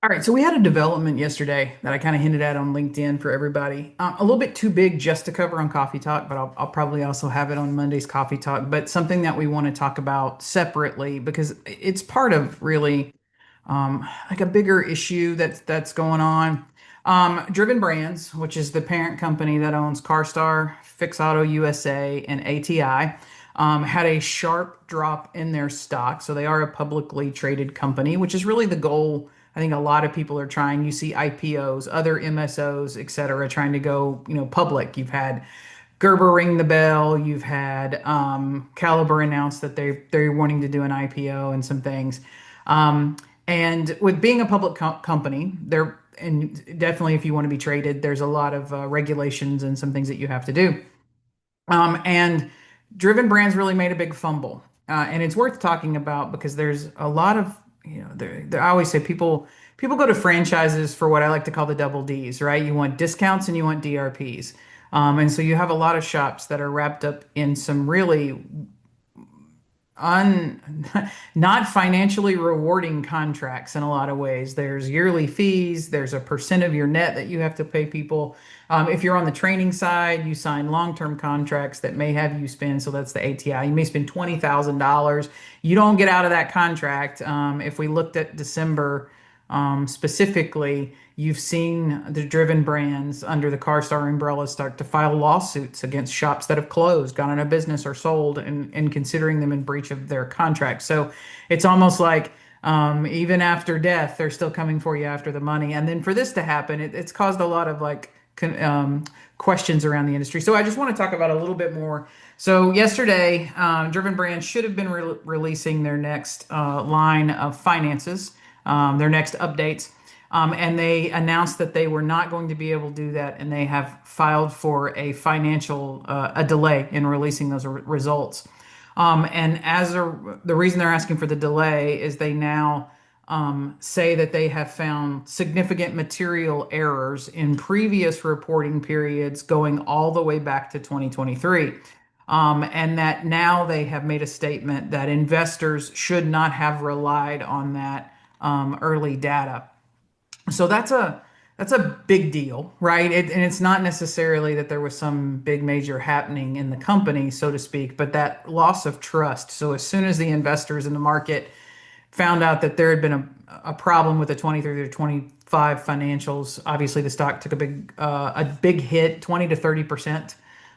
All right, so we had a development yesterday that I kind of hinted at on LinkedIn for everybody. A little bit too big just to cover on Coffee Talk, but I'll probably also have it on Monday's Coffee Talk. But something that we want to talk about separately because it's part of really like a bigger issue that's going on. Driven Brands, which is the parent company that owns CarStar, Fix Auto USA, and ATI, had a sharp drop in their stock. So they are a publicly traded company, which is really the goal. I think a lot of people are trying. You see IPOs, other MSOs, et cetera, trying to go, public. You've had Gerber ring the bell. You've had Caliber announce that they're wanting to do an IPO and some things. Um, and with being a public company, there and definitely if you want to be traded, there's a lot of regulations and some things that you have to do. And Driven Brands really made a big fumble. And it's worth talking about because there's a lot of, I always say people go to franchises for what I like to call the double Ds, right? You want discounts and you want DRPs. And so you have a lot of shops that are wrapped up in some really un not financially rewarding contracts in a lot of ways. There's yearly fees, there's a percent of your net that you have to pay people. If you're on the training side, you sign long-term contracts that may have you spend, so that's the ATI. You may spend $20,000. You don't get out of that contract. If we looked at December specifically, you've seen the Driven Brands under the CarStar umbrella start to file lawsuits against shops that have closed, gone out of business, or sold, and considering them in breach of their contract. So it's almost like even after death, they're still coming for you after the money. And then for this to happen, it's caused a lot of questions around the industry. So I just want to talk about a little bit more. So yesterday, Driven Brands should have been releasing their next line of finances, their next updates. And they announced that they were not going to be able to do that, and they have filed for a delay in releasing those results. The reason they're asking for the delay is they now say that they have found significant material errors in previous reporting periods going all the way back to 2023. And that now they have made a statement that investors should not have relied on that early data. So that's a big deal, right? And it's not necessarily that there was some big major happening in the company, so to speak, but that loss of trust. So as soon as the investors in the market found out that there had been a problem with the 23 to 25 financials, obviously the stock took a big hit, 20 to 30%.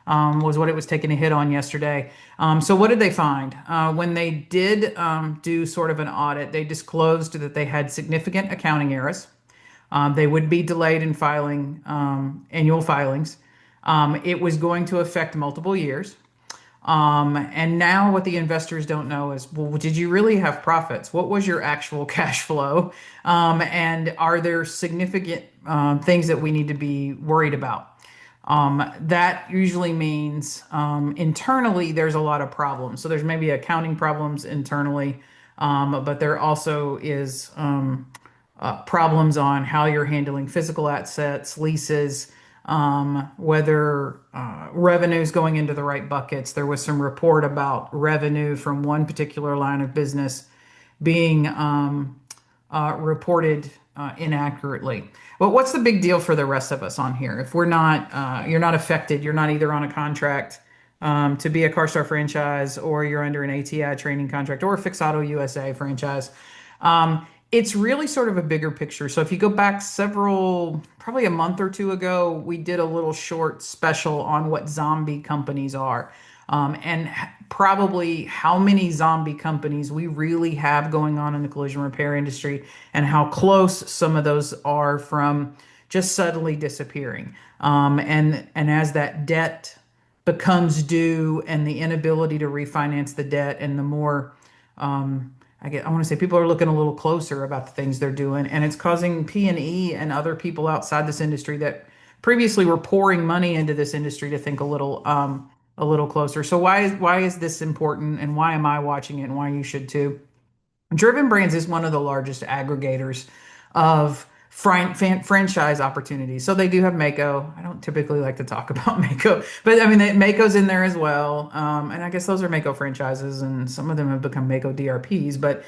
Was what it was taking a hit on yesterday. So what did they find? When they did do sort of an audit, they disclosed that they had significant accounting errors. They would be delayed in filing annual filings. It was going to affect multiple years. And now what the investors don't know is, well, did you really have profits? What was your actual cash flow? And are there significant things that we need to be worried about? That usually means internally there's a lot of problems. So there's maybe accounting problems internally, but there also is problems on how you're handling physical assets, leases, whether revenue is going into the right buckets. There was some report about revenue from one particular line of business being reported inaccurately. But what's the big deal for the rest of us on here? If you're not affected, you're not either on a contract to be a CarStar franchise, or you're under an ATI training contract, or a Fix Auto USA franchise. It's really sort of a bigger picture. So if you go back probably a month or two ago, we did a little short special on what zombie companies are, and probably how many zombie companies we really have going on in the collision repair industry, and how close some of those are from just suddenly disappearing. And as that debt becomes due, and the inability to refinance the debt, and the more I want to say people are looking a little closer about the things they're doing, and it's causing P&E and other people outside this industry that previously were pouring money into this industry to think a little closer. So why is this important, and why am I watching it, and why you should too? Driven Brands is one of the largest aggregators of franchise opportunities. So they do have Mako. I don't typically like to talk about Mako, but I mean, Mako's in there as well. And I guess those are Mako franchises, and some of them have become Mako DRPs. But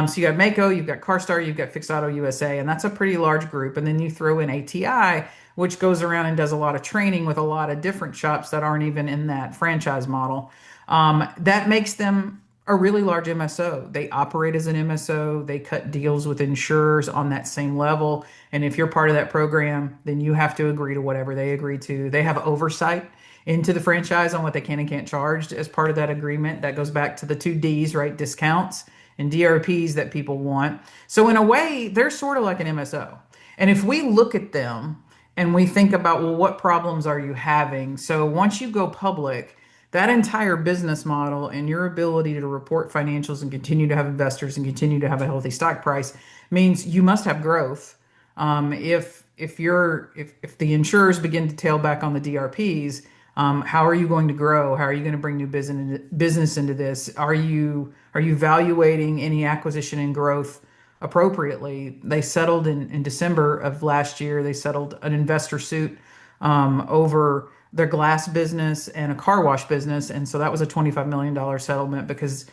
so you got Mako, you've got CarStar, you've got Fixed Auto USA, and that's a pretty large group. And then you throw in ATI, which goes around and does a lot of training with a lot of different shops that aren't even in that franchise model. That makes them a really large MSO. They operate as an MSO. They cut deals with insurers on that same level. And if you're part of that program, then you have to agree to whatever they agree to. They have oversight into the franchise on what they can and can't charge as part of that agreement. That goes back to the two Ds, right? Discounts and DRPs that people want. So in a way, they're sort of like an MSO. And if we look at them and we think about, well, what problems are you having? So once you go public, that entire business model and your ability to report financials and continue to have investors and continue to have a healthy stock price means you must have growth. If the insurers begin to tail back on the DRPs, how are you going to grow? How are you going to bring new business into this? Are you evaluating any acquisition and growth appropriately? They settled in December of last year. They settled an investor suit over their glass business and a car wash business. And so that was a $25 million settlement because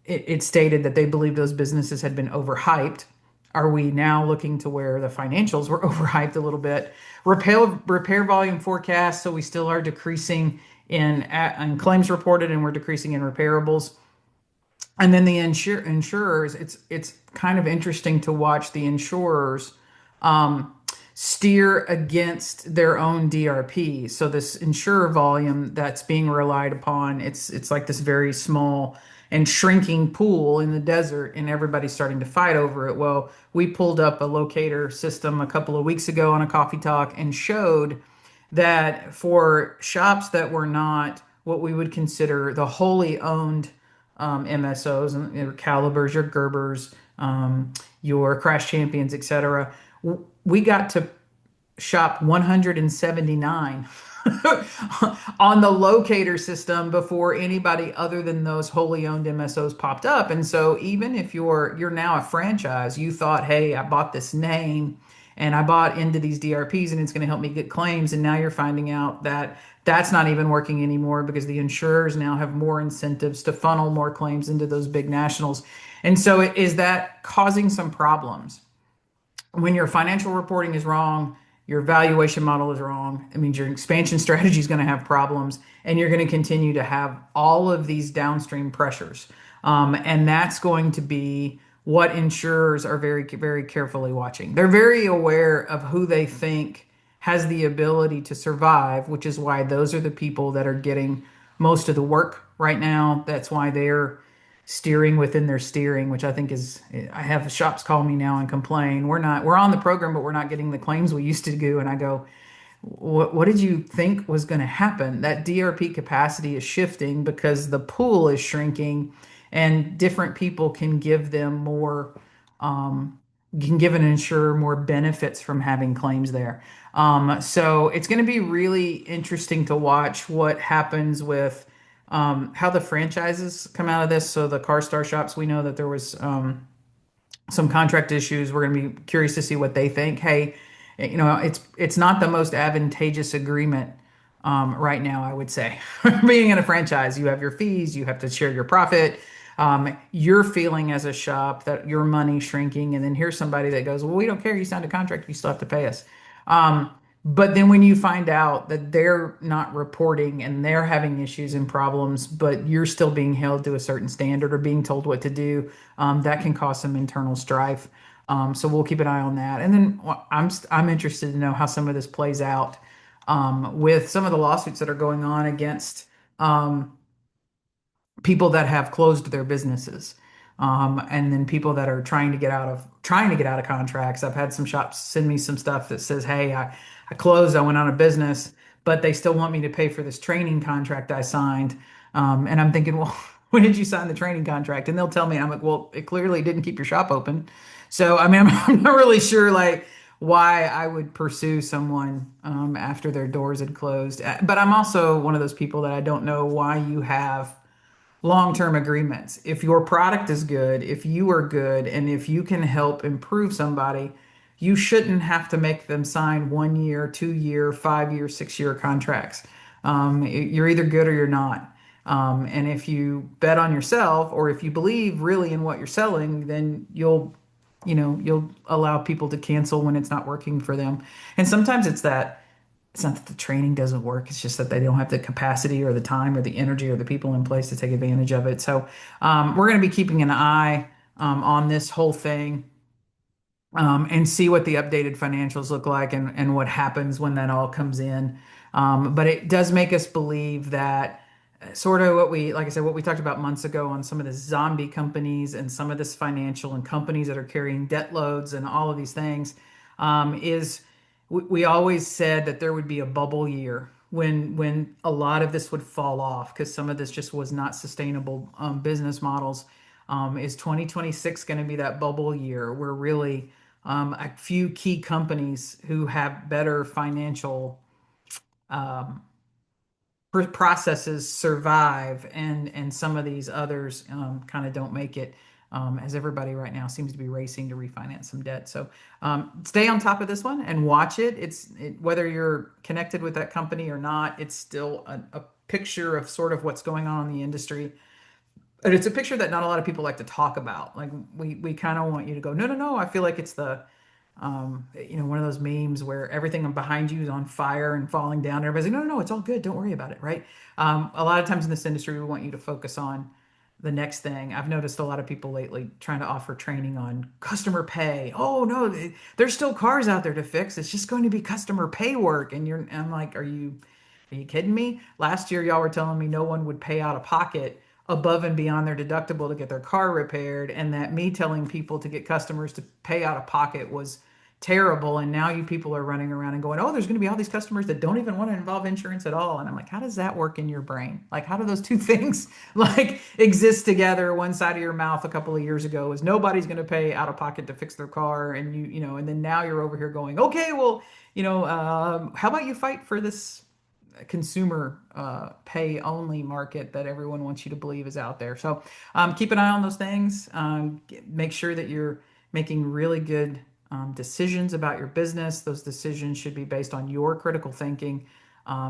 it stated that they believed those businesses had been overhyped. Are we now looking to where the financials were overhyped a little bit? Repair volume forecast. So we still are decreasing in claims reported and we're decreasing in repairables. And then the insurers, it's kind of interesting to watch the insurers steer against their own DRP. So this insurer volume that's being relied upon, it's like this very small and shrinking pool in the desert, and everybody's starting to fight over it. Well, we pulled up a locator system a couple of weeks ago on a coffee talk and showed that for shops that were not what we would consider the wholly owned MSOs, and your Calibers, your Gerbers, your Crash Champions, etc., we got to shop 179 on the locator system before anybody other than those wholly owned MSOs popped up. And so even if you're now a franchise, you thought, hey, I bought this name and I bought into these DRPs and it's going to help me get claims. And now you're finding out that that's not even working anymore because the insurers now have more incentives to funnel more claims into those big nationals. And so is that causing some problems? When your financial reporting is wrong, your valuation model is wrong, it means your expansion strategy is going to have problems, and you're going to continue to have all of these downstream pressures. And that's going to be what insurers are very, very carefully watching. They're very aware of who they think has the ability to survive, which is why those are the people that are getting most of the work right now. That's why they're steering within their steering, which I think is, I have shops call me now and complain, we're on the program, but we're not getting the claims we used to do. And I go, what did you think was going to happen? That DRP capacity is shifting because the pool is shrinking and different people can give them more, can give an insurer more benefits from having claims there. So it's going to be really interesting to watch what happens with how the franchises come out of this. So the CarStar shops, we know that there was some contract issues. We're going to be curious to see what they think. Hey, it's not the most advantageous agreement right now, I would say. Being in a franchise, you have your fees, you have to share your profit. You're feeling as a shop that your money's shrinking, and then here's somebody that goes, well, we don't care. You signed a contract, you still have to pay us. But then when you find out that they're not reporting and they're having issues and problems, but you're still being held to a certain standard or being told what to do, that can cause some internal strife. So we'll keep an eye on that. And then I'm interested to know how some of this plays out with some of the lawsuits that are going on against people that have closed their businesses. And then people that are trying to get out of contracts. I've had some shops send me some stuff that says, "Hey, I closed, I went out of business, but they still want me to pay for this training contract I signed." And I'm thinking, well, when did you sign the training contract? And they'll tell me, and I'm like, well, it clearly didn't keep your shop open. So I mean, I'm not really sure like why I would pursue someone after their doors had closed. But I'm also one of those people that I don't know why you have long-term agreements. If your product is good, if you are good, and if you can help improve somebody, you shouldn't have to make them sign 1 year, 2 year, 5 year, 6 year contracts. You're either good or you're not. And if you bet on yourself, or if you believe really in what you're selling, then you'll allow people to cancel when it's not working for them. And sometimes it's not that the training doesn't work. It's just that they don't have the capacity or the time or the energy or the people in place to take advantage of it. So we're going to be keeping an eye on this whole thing, and see what the updated financials look like, and what happens when that all comes in. But it does make us believe that sort of like I said, what we talked about months ago on some of the zombie companies and some of this financial and companies that are carrying debt loads and all of these things, is we always said that there would be a bubble year when a lot of this would fall off because some of this just was not sustainable business models. Is 2026 going to be that bubble year where really a few key companies who have better financial um, processes survive, and some of these others kind of don't make it, as everybody right now seems to be racing to refinance some debt. So stay on top of this one and watch it. Whether you're connected with that company or not, it's still a picture of sort of what's going on in the industry. And it's a picture that not a lot of people like to talk about. Like we kind of want you to go, no, no, no. I feel like it's one of those memes where everything behind you is on fire and falling down. Everybody's like, no, no, no, it's all good. Don't worry about it, right? A lot of times in this industry, we want you to focus on the next thing. I've noticed a lot of people lately trying to offer training on customer pay. Oh no, there's still cars out there to fix. It's just going to be customer pay work. I'm like, are you kidding me? Last year, y'all were telling me no one would pay out of pocket above and beyond their deductible to get their car repaired, and that me telling people to get customers to pay out of pocket was terrible. And now you people are running around and going, oh, there's going to be all these customers that don't even want to involve insurance at all. And I'm like, how does that work in your brain? Like, how do those two things like exist together? One side of your mouth a couple of years ago was nobody's going to pay out of pocket to fix their car, and and then now you're over here going, okay, well, how about you fight for this consumer pay only market that everyone wants you to believe is out there. So keep an eye on those things. Make sure that you're making really good decisions about your business. Those decisions should be based on your critical thinking.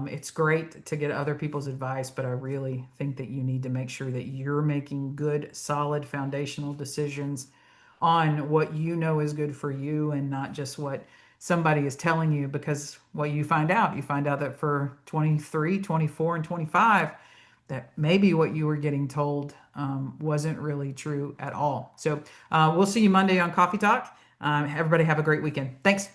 It's great to get other people's advice, but I really think that you need to make sure that you're making good, solid, foundational decisions on what you know is good for you, and not just what somebody is telling you. Because what you find out that for 23, 24, and 25, that maybe what you were getting told wasn't really true at all. So we'll see you Monday on Coffee Talk. Everybody have a great weekend. Thanks.